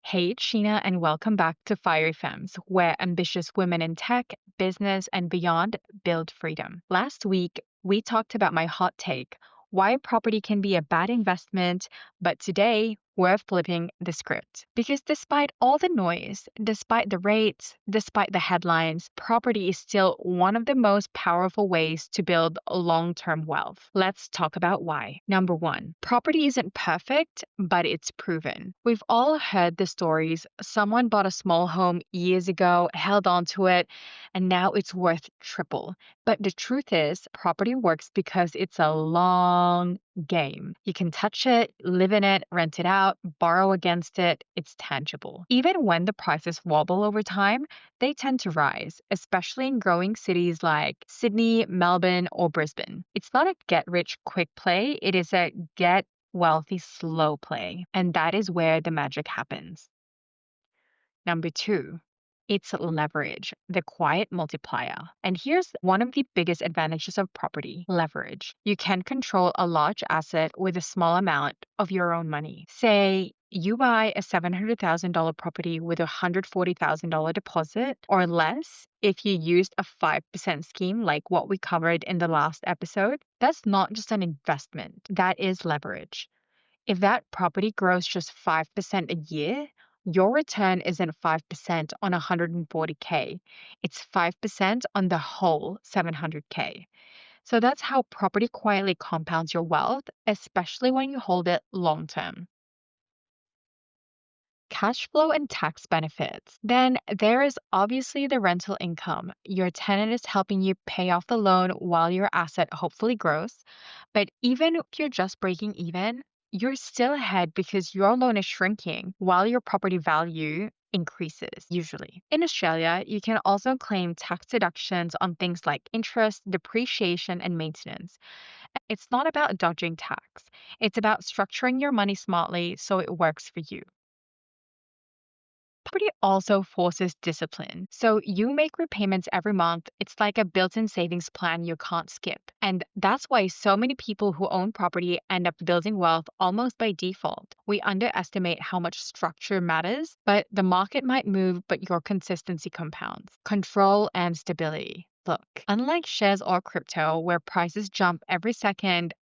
Hey, Sheena, and welcome back to Fiery Femmes, where ambitious women in tech, business, and beyond build freedom. Last week, we talked about my hot take why property can be a bad investment, but today, we're flipping the script. Because despite all the noise, despite the rates, despite the headlines, property is still one of the most powerful ways to build long term wealth. Let's talk about why. Number one, property isn't perfect, but it's proven. We've all heard the stories. Someone bought a small home years ago, held on to it, and now it's worth triple. But the truth is, property works because it's a long game. You can touch it, live in it, rent it out, borrow against it. It's tangible. Even when the prices wobble over time, they tend to rise, especially in growing cities like Sydney, Melbourne, or Brisbane. It's not a get rich quick play, it is a get wealthy slow play. And that is where the magic happens. Number two, it's leverage, the quiet multiplier. And here's one of the biggest advantages of property leverage. You can control a large asset with a small amount of your own money. Say, you buy a $700,000 property with a $140,000 deposit or less if you used a 5% scheme like what we covered in the last episode. That's not just an investment, that is leverage. If that property grows just 5% a year, your return isn't 5% on 140K. It's 5% on the whole 700K. So that's how property quietly compounds your wealth, especially when you hold it long term. Cash flow and tax benefits. Then there is obviously the rental income. Your tenant is helping you pay off the loan while your asset hopefully grows. But even if you're just breaking even, you're still ahead because your loan is shrinking while your property value increases, usually. In Australia, you can also claim tax deductions on things like interest, depreciation, and maintenance. It's not about dodging tax, it's about structuring your money smartly so it works for you. Property also forces discipline. So you make repayments every month. It's like a built in savings plan you can't skip. And that's why so many people who own property end up building wealth almost by default. We underestimate how much structure matters, but the market might move, but your consistency compounds. Control and stability. Look, unlike shares or crypto, where prices jump every second,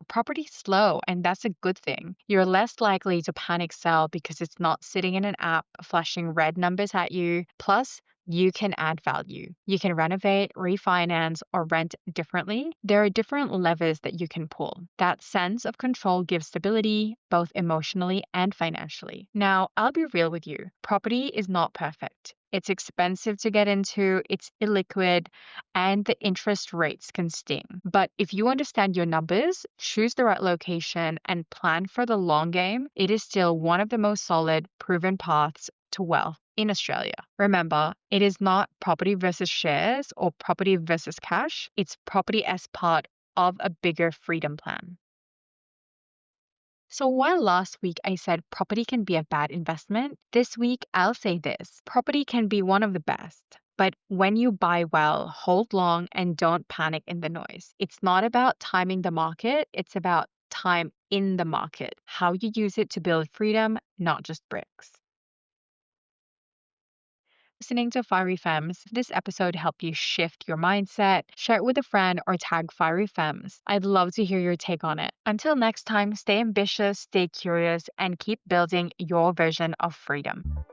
property's slow, and that's a good thing. You're less likely to panic sell because it's not sitting in an app flashing red numbers at you. Plus, you can add value. You can renovate, refinance, or rent differently. There are different levers that you can pull. That sense of control gives stability, both emotionally and financially. Now, I'll be real with you. Property is not perfect. It's expensive to get into, it's illiquid, and the interest rates can sting. But if you understand your numbers, choose the right location, and plan for the long game, it is still one of the most solid, proven paths to wealth in Australia. Remember, it is not property versus shares or property versus cash, it's property as part of a bigger freedom plan. So while last week I said property can be a bad investment, this week I'll say this property can be one of the best. But when you buy well, hold long and don't panic in the noise. It's not about timing the market, it's about time in the market, how you use it to build freedom, not just bricks. Listening to Fiery Femmes. If this episode helped you shift your mindset, share it with a friend or tag Fiery Femmes. I'd love to hear your take on it. Until next time, stay ambitious, stay curious, and keep building your version of freedom.